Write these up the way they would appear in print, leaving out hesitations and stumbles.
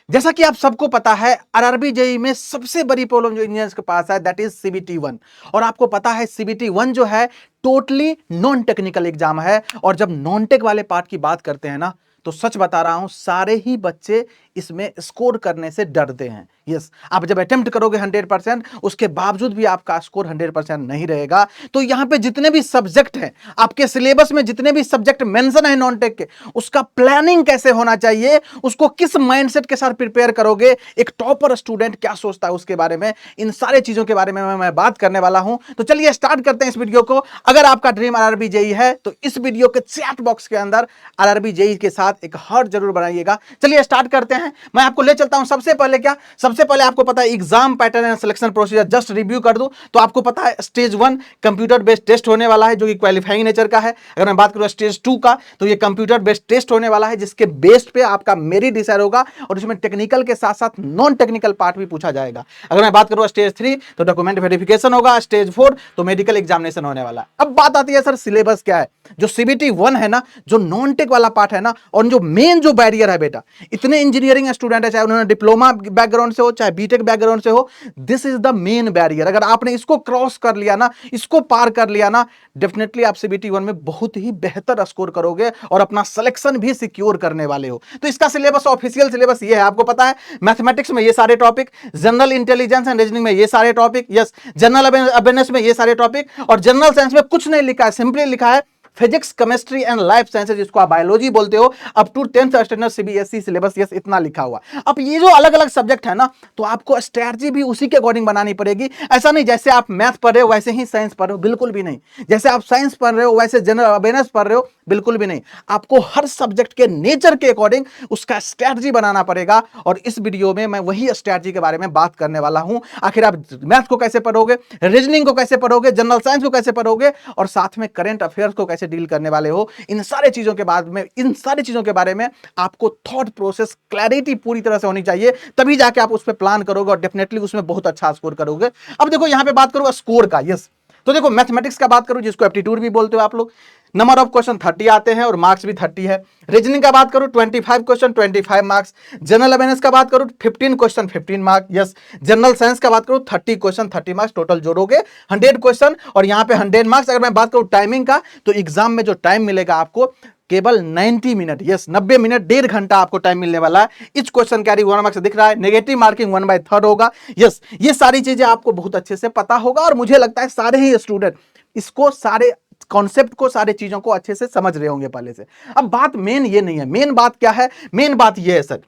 जैसा कि आप सबको पता है आरआरबी जेई में सबसे बड़ी प्रॉब्लम जो इंजीनियर्स के पास है दैट इज सीबीटी 1। और आपको पता है सीबीटी 1 जो है टोटली नॉन टेक्निकल एग्जाम है। और जब नॉन टेक वाले पार्ट की बात करते हैं ना, तो सच बता रहा हूं सारे ही बच्चे इसमें स्कोर करने से डरते हैं। यस, आप जब अटेम्प्ट करोगे 100%, उसके बावजूद भी आपका स्कोर 100% नहीं रहेगा। तो यहां पे जितने भी सब्जेक्ट हैं आपके सिलेबस में, जितने भी सब्जेक्ट मेंशन है नॉन टेक के, उसका प्लानिंग कैसे होना चाहिए, उसको किस माइंडसेट के साथ प्रिपेयर करोगे, एक टॉपर स्टूडेंट क्या सोचता है उसके बारे में, इन सारे चीजों के बारे में मैं बात करने वाला हूं। तो चलिए स्टार्ट करते हैं इस वीडियो को। अगर आपका ड्रीम आरआरबी जेई है तो इस वीडियो के चैट बॉक्स के अंदर आरआरबी जेई के साथ एक हार्ट जरूर बनाइएगा। चलिए स्टार्ट करते हैं, मैं आपको ले चलता हूं। सबसे पहले क्या, सबसे पहले आपको पता है exam pattern and selection procedure, just review कर दूं तो आपको पता है स्टेज 1 कंप्यूटर बेस्ड टेस्ट होने वाला है जो कि क्वालिफाइंग नेचर का है। अगर मैं बात करूं स्टेज 2 का, तो ये कंप्यूटर बेस्ड टेस्ट होने वाला है जिसके बेस्ड पे आपका मेरिट डिसाइड होगा और इसमें टेक्निकल के साथ साथ नॉन टेक्निकल पार्ट भी पूछा जाएगा। अगर मैं बात करूं स्टेज 3 तो डॉक्यूमेंट वेरिफिकेशन होगा, स्टेज 4 तो मेडिकल एग्जामिनेशन होने वाला है। अब बात आती है सर सिलेबस क्या है। जो सीबीटी 1 है ना, जो नॉन टेक वाला पार्ट है ना, और जो मेन जो बैरियर है बेटा, इतने इंजीनियरिंग स्टूडेंट है, चाहे उन्होंने डिप्लोमा बैकग्राउंड से हो चाहे बीटेक बैकग्राउंड से हो, this is the main barrier. अगर आपने इसको क्रॉस कर लिया ना, इसको पार कर लिया ना, डेफिनेटली आप सीबीटी 1 में बहुत ही बेहतर स्कोर करोगे और अपना सिलेक्शन भी सिक्योर करने वाले हो। तो इसका सिलेबस, ऑफिशियल सिलेबस ये है, आपको पता है मैथमेटिक्स में ये सारे topic, general intelligence and reasoning में ये सारे टॉपिक, यस, जनरल अवेयरनेस में ये सारे टॉपिक, और जनरल साइंस में कुछ नहीं लिखा है, सिंपली लिखा है physics, chemistry and life sciences, जिसको आप बायोलॉजी बोलते हो, up to 10th standard CBSE syllabus, yes, इतना लिखा हुआ। अब ये जो अलग अलग सब्जेक्ट है ना, तो आपको स्ट्रैटेजी भी उसी के अकॉर्डिंग बनानी पड़ेगी। ऐसा नहीं जैसे आप मैथ पढ़ रहे हो वैसे ही साइंस पढ़ रहे हो, बिल्कुल भी नहीं। जैसे आप साइंस पढ़ रहे हो वैसे जनरल अवेयरनेस पढ़ रहे हो, बिल्कुल भी नहीं। आपको हर सब्जेक्ट के नेचर के अकॉर्डिंग उसका स्ट्रैटेजी बनाना पड़ेगा। और इस वीडियो में मैं वही स्ट्रैटेजी के बारे में बात करने वाला हूं। आखिर आप मैथ को कैसे पढ़ोगे, रीजनिंग को कैसे पढ़ोगे, जनरल साइंस को कैसे पढ़ोगे, और साथ में करंट अफेयर्स को कैसे डील करने वाले हो, इन सारे चीजों के बाद में, इन सारी चीजों के बारे में आपको थॉट प्रोसेस क्लैरिटी पूरी तरह से होनी चाहिए, तभी जाके आप उस पर प्लान करोगे और डेफिनेटली उसमें बहुत अच्छा स्कोर करोगे। अब देखो यहां पे बात करूंगा स्कोर का, यस, तो देखो मैथमेटिक्स का बात करूं जिसको एप्टीट्यूड भी बोलते हो आप लोग, नंबर ऑफ क्वेश्चन 30 आते हैं और मार्क्स भी 30 है। रीजनिंग का बात करूं 25 क्वेश्चन 25 मार्क्स। जनरल अवेयरनेस का बात करूं 15 question 15 marks, yes. General science का बात करूं 30 क्वेश्चन 30 मार्क्स, टोटल जोड़ोगे 100 क्वेश्चन और यहां पे 100 मार्क्स। अगर मैं बात करूं टाइमिंग का, तो एग्जाम में जो टाइम मिलेगा आपको केवल 90 मिनट, यस, 90 मिनट, 1.5 घंटा आपको टाइम मिलने वाला है। इच क्वेश्चन कैरी 1 मार्क्स दिख रहा है, नेगेटिव मार्किंग 1/3 होगा, यस। ये सारी चीजें आपको बहुत अच्छे से पता होगा और मुझे लगता है सारे ही स्टूडेंट इसको, सारे कॉन्सेप्ट को, सारे चीजों को अच्छे से समझ रहे होंगे पहले से। अब बात मेन ये नहीं है, मेन बात क्या है, मेन बात ये है सर,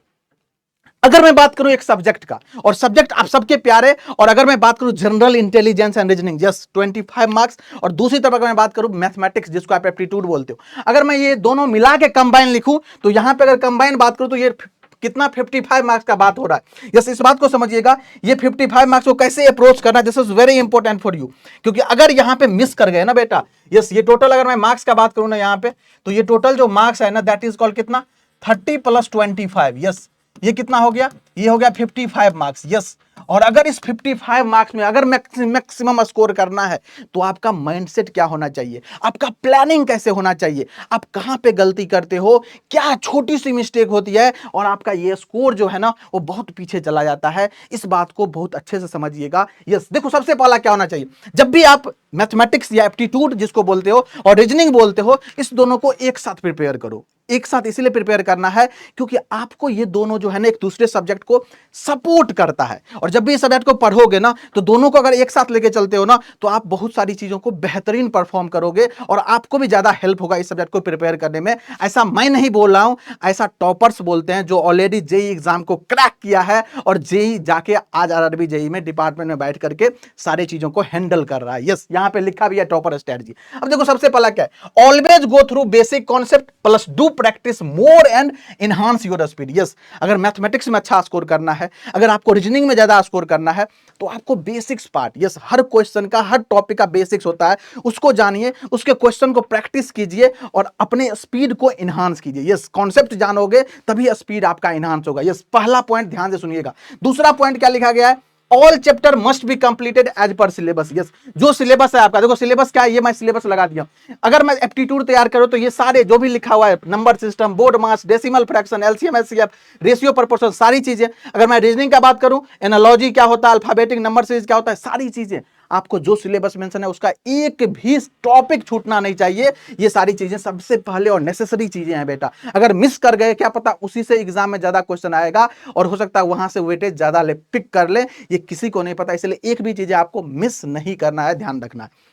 अगर मैं बात करूं एक सब्जेक्ट का, और सब्जेक्ट आप सबके प्यारे, और अगर मैं बात करूं general intelligence and reasoning, just 25 marks, और दूसरी तरफ अगर मैं बात करूं मैथमेटिक्स जिसको आप एप्टीट्यूड बोलते हो, अगर मैं ये दोनों मिला के कंबाइन लिखूं, तो यहां पे अगर कंबाइन बात करूं तो ये कितना 55 मार्क्स का बात हो रहा है। यस, इस बात को समझिएगा, ये 55 मार्क्स को कैसे अप्रोच करना, this is very important for you. क्योंकि अगर यहां पे मिस कर गए ना बेटा, यस, ये टोटल अगर मैं मार्क्स का बात करूं ना यहां पे, तो ये टोटल जो मार्क्स है ना, दैट इज कॉल्ड कितना, 30 + 25, यस, ये कितना हो गया, ये हो गया 55 मार्क्स, यस। और अगर इस 55 मार्क्स में अगर मैक्सिमम स्कोर करना है, तो आपका माइंडसेट क्या होना चाहिए, आपका प्लानिंग कैसे होना चाहिए, आप कहां पे गलती करते हो, क्या छोटी सी मिस्टेक होती है और आपका ये स्कोर जो है ना वो बहुत पीछे चला जाता है। इस बात को बहुत अच्छे से समझिएगा। यस, देखो सबसे पहला क्या होना चाहिए, जब भी आप मैथमेटिक्स या एप्टीट्यूड जिसको बोलते हो और रीजनिंग बोलते हो, इस दोनों को एक साथ प्रिपेयर करो। एक साथ इसलिए प्रिपेयर करना है क्योंकि आपको ये दोनों जो है ना एक दूसरे सब्जेक्ट को सपोर्ट करता है। और जब भी इस सब्जेक्ट को पढ़ोगे ना, तो दोनों को अगर एक साथ लेके चलते हो ना, तो आप बहुत सारी चीजों को बेहतरीन परफॉर्म करोगे और आपको भी ज्यादा हेल्प होगा इस सब्जेक्ट को प्रिपेयर करने में। ऐसा मैं नहीं बोल रहा हूं, ऐसा टॉपर्स बोलते हैं जो ऑलरेडी जेई एग्जाम को क्रैक किया है और जेई जाके आज आरआरबी जेई में डिपार्टमेंट में बैठ करके सारी चीजों को हैंडल कर रहा है। यस, यहां पे लिखा भी है टॉपर स्ट्रेटजी। अब देखो सबसे पहला क्या है, always go through basic concept plus do practice more and enhance your speed. Yes, अगर मैथमेटिक्स में अच्छा स्कोर करना है, अगर आपको रीजनिंग में ज्यादा स्कोर करना है, तो आपको बेसिक्स पार्ट, यस, हर क्वेश्चन का, हर टॉपिक का बेसिक्स होता है, उसको जानिए, उसके क्वेश्चन को प्रैक्टिस कीजिए और अपने स्पीड को एनहांस कीजिए। यस, कॉन्सेप्ट जानोगे तभी स्पीड आपका एनहांस होगा। यस, पहला पॉइंट ध्यान से सुनिएगा। दूसरा पॉइंट क्या लिखा गया है, all chapter must be completed as per syllabus. Yes, जो सिलेबस है आपका, देखो सिलेबस क्या है, ये मैं सिलेबस लगा दिया। अगर मैं एप्टीट्यूड तैयार करूं तो ये सारे जो भी लिखा हुआ है, number system, BODMAS, decimal fraction, LCM HCF, ratio proportion, सारी चीजें। अगर मैं रीजनिंग का बात करूं, एनालॉजी क्या होता है, अल्फाबेटिक नंबर सीरीज क्या होता है, सारी चीजें आपको जो सिलेबस मेंशन है उसका एक भी टॉपिक छूटना नहीं चाहिए। ये सारी चीजें सबसे पहले और नेसेसरी चीजें हैं बेटा। अगर मिस कर गए, क्या पता उसी से एग्जाम में ज्यादा क्वेश्चन आएगा और हो सकता है वहां से वेटेज ज्यादा ले, पिक कर ले, ये किसी को नहीं पता। इसलिए एक भी चीजें आपको मिस नहीं करना है, ध्यान रखना है।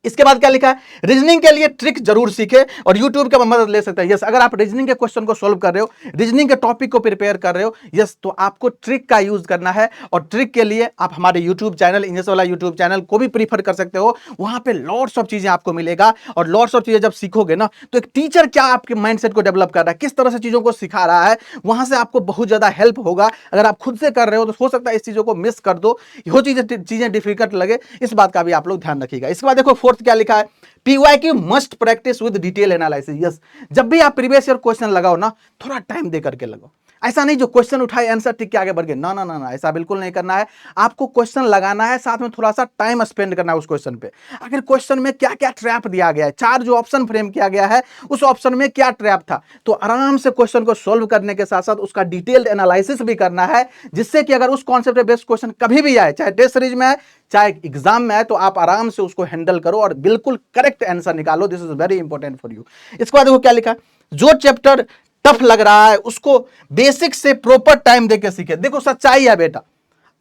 इसके बाद क्या लिखा है, रीजनिंग के लिए ट्रिक जरूर सीखे और यूट्यूब का मदद ले सकते हैं। यस, अगर आप रीजनिंग के क्वेश्चन को सॉल्व कर रहे हो, रीजनिंग के टॉपिक को प्रिपेयर कर रहे हो, यस, तो आपको ट्रिक का यूज करना है। और ट्रिक के लिए आप हमारे यूट्यूब चैनल, इंग्लिश वाला यूट्यूब चैनल को भी प्रीफर कर सकते हो। वहां पे लॉट्स ऑफ चीजें आपको मिलेगा और लॉट्स ऑफ चीजें जब सीखोगे ना, तो एक टीचर क्या आपके माइंडसेट को डेवलप कर रहा है, किस तरह से चीजों को सिखा रहा है, वहां से आपको बहुत ज्यादा हेल्प होगा। अगर आप खुद से कर रहे हो तो हो सकता है इस चीजों को मिस कर दो, वो चीजें डिफिकल्ट लगे, इस बात का भी आप लोग ध्यान रखिएगा। इसके बाद देखो फोर्थ क्या लिखा है, PYQ must practice with detail analysis. Yes, जब भी आप प्रीवियस ईयर क्वेश्चन लगाओ ना, थोड़ा टाइम दे करके लगाओ। ऐसा नहीं जो क्वेश्चन उठाए आंसर टिक के आगे बढ़ गए, ना ना ना ना, ऐसा बिल्कुल नहीं करना है। आपको क्वेश्चन लगाना है, साथ में थोड़ा सा टाइम स्पेंड करना है उस क्वेश्चन पे। अगर क्वेश्चन में क्या क्या ट्रैप दिया गया है, 4 जो ऑप्शन फ्रेम किया गया है, उस ऑप्शन में क्या ट्रैप था, तो आराम से क्वेश्चन को सोल्व करने के साथ साथ उसका डिटेल्ड एनालिसिस भी करना है, जिससे कि अगर उस कॉन्सेप्ट पे बेस्ड क्वेश्चन कभी भी आए, चाहे टेस्ट सीरीज में आए, चाहे एग्जाम में आए, तो आप आराम से उसको हैंडल करो और बिल्कुल करेक्ट आंसर निकालो। This is very important for you. इसके बाद देखो क्या लिखा, जो चैप्टर टफ लग रहा है उसको बेसिक से प्रॉपर टाइम देके सीखे। देखो सच्चाई है बेटा,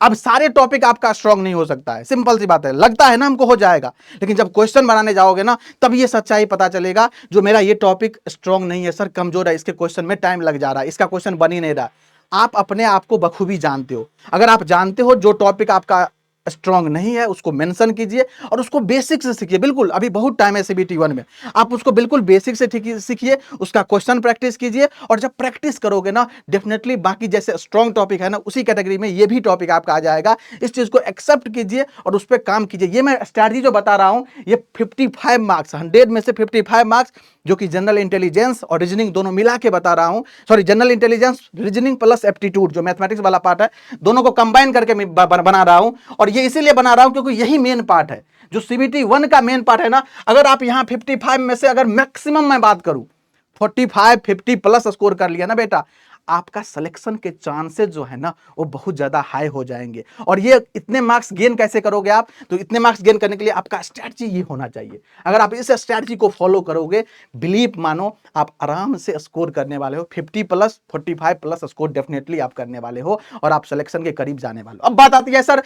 अब सारे टॉपिक आपका स्ट्रांग नहीं हो सकता है, सिंपल सी बात है। लगता है ना हमको हो जाएगा, लेकिन जब क्वेश्चन बनाने जाओगे ना, तब ये सच्चाई पता चलेगा, जो मेरा ये टॉपिक स्ट्रांग नहीं है सर, कमजोर है, इसके क्वेश्चन में टाइम लग जा रहा है, इसका क्वेश्चन बन ही नहीं रहा। आप अपने आप को बखूबी जानते हो। अगर आप जानते हो जो टॉपिक आपका स्ट्रांग नहीं है, उसको मेंशन कीजिए और उसको बेसिक से सीखिए। बिल्कुल अभी बहुत टाइम है CBT 1 में, आप उसको बिल्कुल बेसिक से सीखिए, उसका क्वेश्चन प्रैक्टिस कीजिए। और जब प्रैक्टिस करोगे ना, डेफिनेटली बाकी जैसे स्ट्रांग टॉपिक है ना, उसी कैटेगरी में ये भी टॉपिक आपका आ जाएगा। इस चीज को एक्सेप्ट कीजिए और उस पर काम कीजिए। ये मैं स्ट्रैटेजी जो बता रहा हूं, ये 55 मार्क्स, 100 में से 55 मार्क्स, जो कि जनरल इंटेलिजेंस और रीजनिंग दोनों मिला के बता रहा हूं। Sorry, general intelligence, reasoning plus aptitude, जो मैथमेटिक्स वाला पार्ट है, दोनों को कंबाइन करके बना रहा हूं। और ये इसीलिए बना रहा हूं क्योंकि यही मेन पार्ट है, जो CBT 1 का मेन पार्ट है ना। अगर आप यहां 55 में से अगर मैक्सिमम मैं बात करूं 45 50 प्लस स्कोर कर लिया ना बेटा, आपका सिलेक्शन के चांसेस जो है ना, वो बहुत ज्यादा हाई हो जाएंगे। और ये इतने मार्क्स गेन कैसे करोगे आप, तो इतने मार्क्स गेन करने के लिए आपका स्ट्रैटेजी ये होना चाहिए। अगर आप इस स्ट्रैटेजी को फॉलो करोगे, बिलीव मानो, आप आराम से स्कोर करने वाले हो। 50 प्लस 45 प्लस स्कोर डेफिनेटली आप करने वाले हो और आप सिलेक्शन के करीब जाने वाले हो। अब बात आती है सर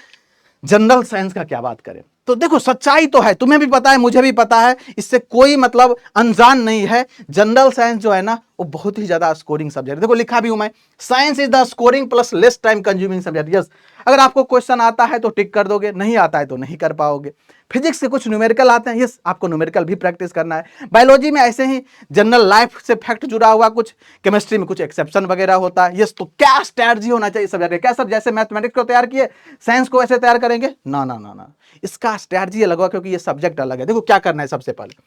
जनरल साइंस का क्या बात करें, तो देखो सच्चाई तो है, तुम्हें भी पता है, मुझे भी पता है, इससे कोई मतलब अनजान नहीं है। जनरल साइंस जो है ना, वो बहुत ही ज्यादा स्कोरिंग सब्जेक्ट। देखो लिखा भी हूं मैं, science is the scoring plus less time consuming subject. Yes, अगर आपको क्वेश्चन आता है तो टिक कर दोगे, नहीं आता है तो नहीं कर पाओगे। फिजिक्स से कुछ न्यूमेरिकल आते हैं, यस, आपको न्यूमेरिकल भी प्रैक्टिस करना है। बायोलॉजी में ऐसे ही जनरल लाइफ से फैक्ट जुड़ा हुआ कुछ, केमिस्ट्री में कुछ एक्सेप्शन वगैरह होता है। यस, तो क्या स्ट्रैटेजी होना चाहिए सब्जेक्ट, क्या सर जैसे मैथमेटिक्स को तैयार किए साइंस को ऐसे तैयार करेंगे? ना ना ना ना, इसका स्ट्रैटेजी अलग होगा, क्योंकि ये सब्जेक्ट अलग है। देखो क्या करना है, सबसे पहले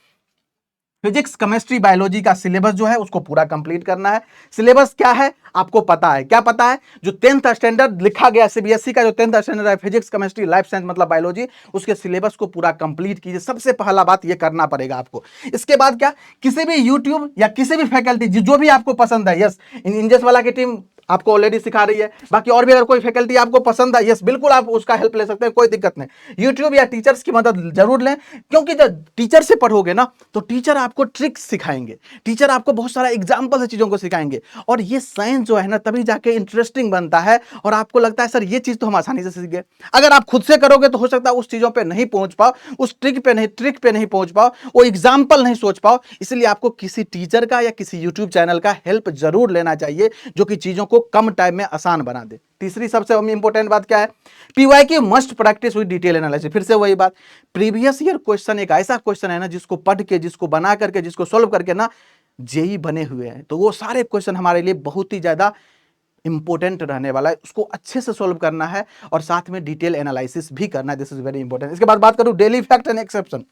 फिजिक्स केमिस्ट्री बायोलॉजी का सिलेबस जो है उसको पूरा कंप्लीट करना है। सिलेबस क्या है आपको पता है, क्या पता है? जो 10th स्टैंडर्ड लिखा गया CBSE का, जो 10th स्टैंडर्ड है फिजिक्स केमिस्ट्री लाइफ साइंस मतलब बायोलॉजी, उसके सिलेबस को पूरा कंप्लीट कीजिए। सबसे पहला बात ये करना पड़ेगा आपको। इसके बाद क्या, किसी भी यूट्यूब या किसी भी फैकल्टी जो भी आपको पसंद है, यस, इंजस वाला की टीम आपको ऑलरेडी सिखा रही है, बाकी और भी अगर कोई फैकल्टी आपको पसंद है, यस, बिल्कुल आप उसका हेल्प ले सकते हैं, कोई दिक्कत नहीं। यूट्यूब या टीचर्स की मदद जरूर लें, क्योंकि जब टीचर से पढ़ोगे ना, तो टीचर आपको ट्रिक्स सिखाएंगे, टीचर आपको बहुत सारा एग्जाम्पल से चीजों को सिखाएंगे। और ये साइंस जो है ना, तभी जाके इंटरेस्टिंग बनता है और आपको लगता है सर ये चीज तो हम आसानी से सीख गए। अगर आप खुद से करोगे तो हो सकता है उस चीजों पे नहीं पहुंच पाओ, उस ट्रिक पे नहीं पहुंच पाओ, वो एग्जाम्पल नहीं सोच पाओ। इसलिए आपको किसी टीचर का या किसी यूट्यूब चैनल का हेल्प जरूर लेना चाहिए, जो कि चीजों को कम टाइम में आसान बना दे। तीसरी सबसे इंपॉर्टेंट बात क्या है, PYQ must practice with detail analysis. फिर से वही बात, प्रीवियस ईयर क्वेश्चन एक ऐसा क्वेश्चन है ना, जिसको पढ़ के, जिसको बना करके, जिसको सोल्व करके ना जेई बने हुए हैं, तो वो सारे क्वेश्चन हमारे लिए बहुत ही ज्यादा इंपॉर्टेंट रहने वाला है। उसको अच्छे से सोल्व करना है और साथ में डिटेल एनालिसिस भी करना है। This is very important. इसके बाद बात करूं daily fact and exception.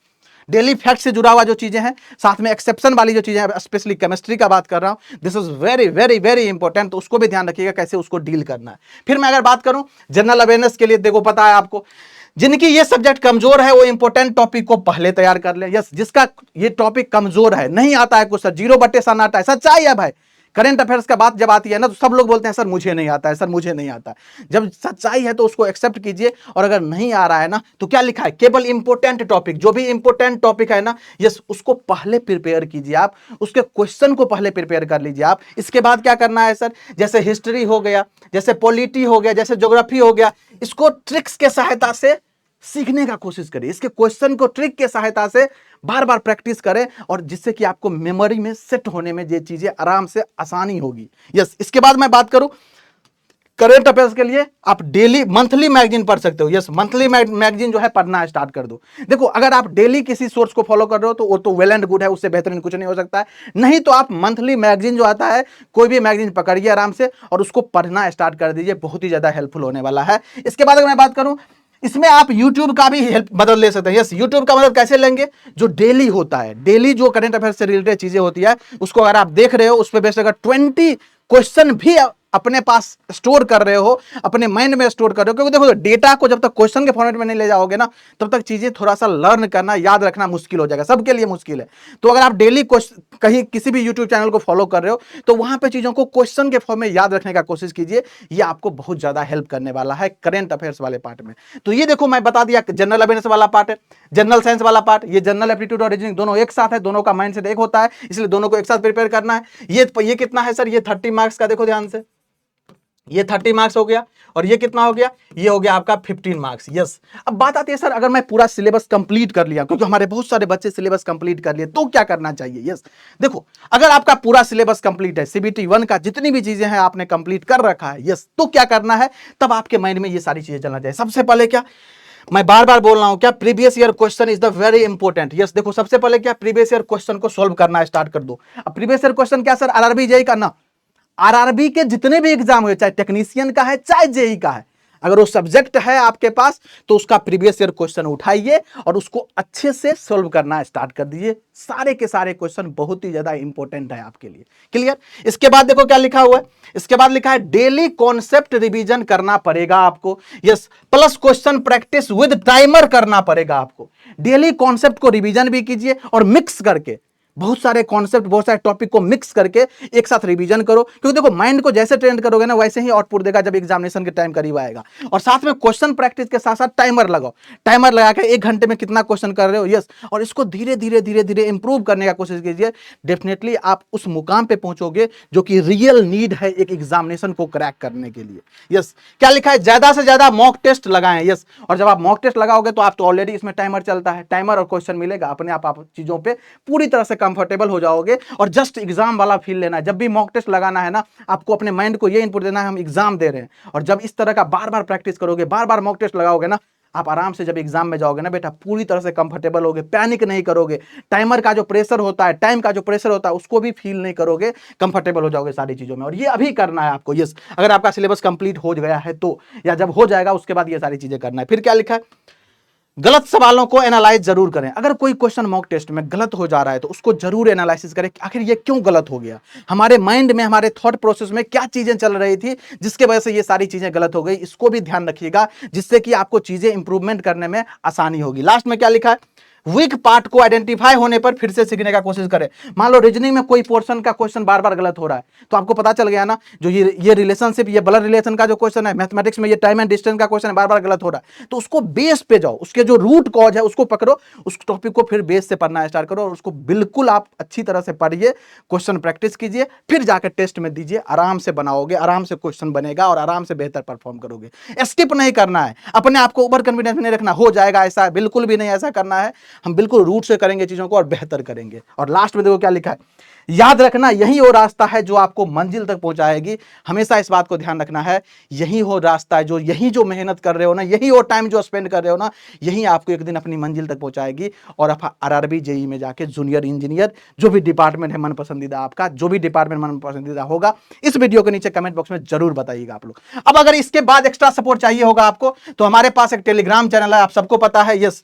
Daily fact से जुड़ा हुआ जो चीजें हैं, साथ में एक्सेप्शन वाली जो चीजें हैं, स्पेशली केमिस्ट्री का बात कर रहा हूं, this is very very very important, तो उसको भी ध्यान रखिएगा कैसे उसको डील करना है। फिर मैं अगर बात करूं जनरल अवेयरनेस के लिए, देखो पता है आपको, जिनकी ये सब्जेक्ट कमजोर है वो इंपॉर्टेंट टॉपिक को पहले तैयार कर ले। यस, जिसका ये टॉपिक कमजोर है, नहीं आता है कुछ, सर 0/7 आता है, सच्चाई है भाई। करंट अफेयर्स का बात जब आती है ना, तो सब लोग बोलते हैं सर मुझे नहीं आता है, सर मुझे नहीं आता है। जब सच्चाई है तो उसको एक्सेप्ट कीजिए, और अगर नहीं आ रहा है ना, तो क्या लिखा है, केवल इंपॉर्टेंट टॉपिक, जो भी इंपॉर्टेंट टॉपिक है ना, यस, उसको पहले प्रिपेयर कीजिए आप, उसके क्वेश्चन को पहले प्रिपेयर कर लीजिए आप। इसके बाद क्या करना है सर, जैसे हिस्ट्री हो गया, जैसे पॉलिटी हो गया, जैसे ज्योग्राफी हो गया, इसको ट्रिक्स के सहायता से सीखने का कोशिश करिए, इसके क्वेश्चन को ट्रिक के सहायता से बार बार प्रैक्टिस करें, और जिससे कि आपको मेमोरी में सेट होने में ये चीजें आराम से आसानी होगी। यस, इसके बाद मैं बात करूं करंट अफेयर्स के लिए, आप डेली मंथली मैगजीन पढ़ सकते हो। यस, मंथली मैगजीन जो है पढ़ना स्टार्ट कर दो। देखो, अगर आप डेली किसी सोर्स को फॉलो कर रहे हो तो वो तो वेल एंड गुड है, उससे बेहतरीन कुछ नहीं हो सकता है। नहीं तो आप मंथली मैगजीन जो आता है, कोई भी मैगजीन पकड़िए आराम से और उसको पढ़ना स्टार्ट कर दीजिए, बहुत ही ज्यादा हेल्पफुल होने वाला है। इसके बाद अगर मैं बात करूं, इसमें आप YouTube का भी हेल्प मदद ले सकते हैं। यस, YouTube का मदद कैसे लेंगे, जो डेली होता है, डेली जो करंट अफेयर से रिलेटेड चीजें होती है, उसको अगर आप देख रहे हो, उस पर बेस्ट अगर 20 क्वेश्चन भी अपने पास स्टोर कर रहे हो, अपने माइंड में स्टोर कर रहे हो, क्योंकि देखो डेटा को जब तक क्वेश्चन के फॉर्मेट में नहीं ले जाओगे ना, तब तक चीजें थोड़ा सा लर्न करना, याद रखना मुश्किल हो जाएगा, सबके लिए मुश्किल है। तो अगर आप डेली कहीं किसी भी यूट्यूब चैनल को फॉलो कर रहे हो, तो वहां पे चीजों को क्वेश्चन के फॉर्म में याद रखने का कोशिश कीजिए, ये आपको बहुत ज्यादा हेल्प करने वाला है करंट अफेयर्स वाले पार्ट में। तो ये देखो, मैं बता दिया, जनरल अवेयरनेस वाला पार्ट है, जनरल साइंस वाला पार्ट, ये जनरल एप्टीट्यूड और रीजनिंग दोनों एक साथ है, दोनों का माइंडसेट एक होता है, इसलिए दोनों को एक साथ प्रिपेयर करना है। ये कितना है सर, ये 30 मार्क्स का, देखो ध्यान से, ये 30 मार्क्स हो गया, और ये कितना हो गया, ये हो गया आपका 15 मार्क्स। यस, अब बात आती है सर, अगर मैं पूरा सिलेबस कंप्लीट कर लिया, क्योंकि हमारे बहुत सारे बच्चे सिलेबस कंप्लीट कर लिए, तो क्या करना चाहिए। यस, देखो, अगर आपका पूरा सिलेबस कंप्लीट है, CBT 1 का जितनी भी चीजें हैं आपने कंप्लीट कर रखा है, यस, तो क्या करना है, तब आपके माइंड में ये सारी चीजें चलना चाहिए। सबसे पहले क्या, मैं बार बार बोल रहा हूं, क्या previous year question is the very important. Yes, देखो, सबसे पहले क्या, प्रीवियस ईयर क्वेश्चन को सॉल्व करना स्टार्ट कर दो। अब प्रीवियस ईयर क्वेश्चन क्या सर, RRB JEE का ना, RRB के जितने भी एग्जाम हुए, चाहे टेक्नीशियन का है चाहे JEE का है, अगर वो सब्जेक्ट है आपके पास, तो उसका प्रीवियस ईयर क्वेश्चन उठाइए और उसको अच्छे से सॉल्व करना स्टार्ट कर दीजिए। सारे के सारे क्वेश्चन बहुत ही ज्यादा इंपॉर्टेंट है आपके लिए। क्लियर। इसके बाद देखो क्या लिखा हुआ है, इसके बाद लिखा है डेली कॉन्सेप्ट रिवीजन करना पड़ेगा आपको। Yes, plus question practice with timer करना पड़ेगा आपको। डेली कॉन्सेप्ट को रिवीजन भी कीजिए और मिक्स करके बहुत सारे कॉन्सेप्ट, बहुत सारे टॉपिक को मिक्स करके एक साथ रिवीजन करो, क्योंकि देखो माइंड को जैसे ट्रेन करोगे ना, वैसे ही आउटपुट देगा जब एग्जामिनेशन के टाइम करीब आएगा। और साथ में क्वेश्चन प्रैक्टिस के साथ साथ टाइमर लगाओ, टाइमर लगा के 1 घंटे में कितना क्वेश्चन कर रहे हो। यस, और इसको धीरे धीरे धीरे धीरे इंप्रूव करने का कोशिश कीजिए। डेफिनेटली आप उस मुकाम पे पहुंचोगे जो कि रियल नीड है एक एग्जामिनेशन को क्रैक करने के लिए। यस, क्या लिखा है, ज्यादा से ज्यादा मॉक टेस्ट लगाएं। यस, और जब आप मॉक टेस्ट लगाओगे तो आप तो ऑलरेडी इसमें टाइमर चलता है, टाइमर और क्वेश्चन मिलेगा, अपने आप चीजों पे पूरी तरह से कंफर्टेबल हो जाओगे और जस्ट एग्जाम वाला फील लेना है। जब भी मॉक टेस्ट लगाना है ना, आपको अपने माइंड को ये इनपुट देना है, हम एग्जाम दे रहे हैं। और जब इस तरह का बार बार प्रैक्टिस करोगे, बार बार मॉक टेस्ट लगाओगे ना, आप आराम से जब एग्जाम में जाओगे ना बेटा, पूरी तरह से कंफर्टेबल होगे, पैनिक नहीं करोगे, टाइमर का जो प्रेशर होता है, टाइम का जो प्रेशर होता है, उसको भी फील नहीं करोगे, कंफर्टेबल हो जाओगे सारी चीजों में। और ये अभी करना है आपको। यस, अगर आपका सिलेबस कंप्लीट हो गया है तो, या जब हो जाएगा उसके बाद ये सारी चीजें करना है। फिर क्या लिखा है, गलत सवालों को एनालाइज जरूर करें। अगर कोई क्वेश्चन मॉक टेस्ट में गलत हो जा रहा है तो उसको जरूर एनालिसिस करें, आखिर ये क्यों गलत हो गया, हमारे माइंड में, हमारे थॉट प्रोसेस में क्या चीजें चल रही थी जिसके वजह से ये सारी चीजें गलत हो गई। इसको भी ध्यान रखिएगा, जिससे कि आपको चीजें इंप्रूवमेंट करने में आसानी होगी। लास्ट में क्या लिखा है, वीक पार्ट को आइडेंटिफाई होने पर फिर से सीखने का कोशिश करें। मान लो रीजनिंग में कोई पोर्शन का क्वेश्चन बार बार गलत हो रहा है, तो आपको पता चल गया ना, जो ये रिलेशनशिप, ये ब्लड रिलेशन का जो क्वेश्चन है, मैथमेटिक्स में ये टाइम एंड डिस्टेंस का क्वेश्चन बार बार गलत हो रहा है, तो उसको बेस पे जाओ, उसके जो रूट कॉज है उसको पकड़ो, उस टॉपिक को फिर बेस से पढ़ना स्टार्ट करो और उसको बिल्कुल आप अच्छी तरह से पढ़िए, क्वेश्चन प्रैक्टिस कीजिए, फिर जाकर टेस्ट में दीजिए। आराम से बनाओगे, आराम से क्वेश्चन बनेगा और आराम से बेहतर परफॉर्म करोगे। स्किप नहीं करना है, अपने आप को ओवर कॉन्फिडेंस नहीं रखना, हो जाएगा ऐसा, बिल्कुल भी नहीं ऐसा करना है। हम बिल्कुल रूट से करेंगे चीजों को और बेहतर करेंगे। और लास्ट में देखो क्या लिखा है, याद रखना यही वो रास्ता है जो आपको मंजिल तक पहुंचाएगी। हमेशा इस बात को ध्यान रखना है, यही वो रास्ता है, जो यही जो मेहनत कर रहे हो ना, यही वो टाइम जो स्पेंड कर रहे हो ना, यही आपको एक दिन अपनी मंजिल तक पहुंचाएगी। और आप RRB JEE में जाके जूनियर इंजीनियर, जो भी डिपार्टमेंट है मन पसंदीदा आपका, जो भी डिपार्टमेंट मन पसंदीदा होगा, इस वीडियो के नीचे कमेंट बॉक्स में जरूर बताइएगा आप लोग। अब अगर इसके बाद एक्स्ट्रा सपोर्ट चाहिए होगा आपको, तो हमारे पास एक टेलीग्राम चैनल है, आप सबको पता है। यस,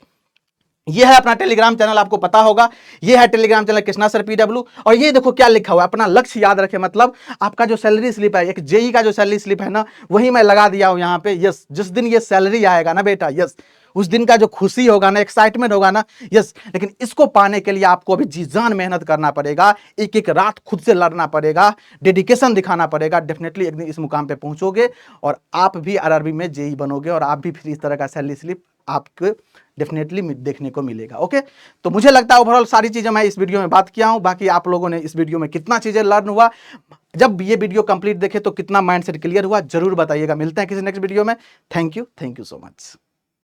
ये है अपना टेलीग्राम चैनल, आपको पता होगा, ये है Telegram channel Krishna sir PW. और ये देखो क्या लिखा हुआ है, अपना लक्ष्य याद रखें, मतलब आपका जो सैलरी स्लिप है, एक जेई का जो सैलरी स्लिप है ना, वही मैं लगा दिया हूं यहाँ पे। यस, जिस दिन ये सैलरी आएगा ना बेटा, यस, उस दिन का जो खुशी होगा ना, एक्साइटमेंट होगा ना, यस, लेकिन इसको पाने के लिए आपको अभी जी जान मेहनत करना पड़ेगा, एक एक रात खुद से लड़ना पड़ेगा, डेडिकेशन दिखाना पड़ेगा। डेफिनेटली एक दिन इस मुकाम पे पहुंचोगे और आप भी आरआरबी में जेई बनोगे और आप भी फिर इस तरह का सैलरी स्लिप आपको डेफिनेटली देखने को मिलेगा। ओके, तो मुझे लगता है ओवरऑल सारी चीजें मैं इस वीडियो में बात किया हूं। बाकी आप लोगों ने इस वीडियो में कितना चीजें लर्न हुआ, जब ये वीडियो कंप्लीट देखे तो कितना माइंडसेट क्लियर हुआ, जरूर बताइएगा। मिलते हैं किसी नेक्स्ट वीडियो में। Thank you so much.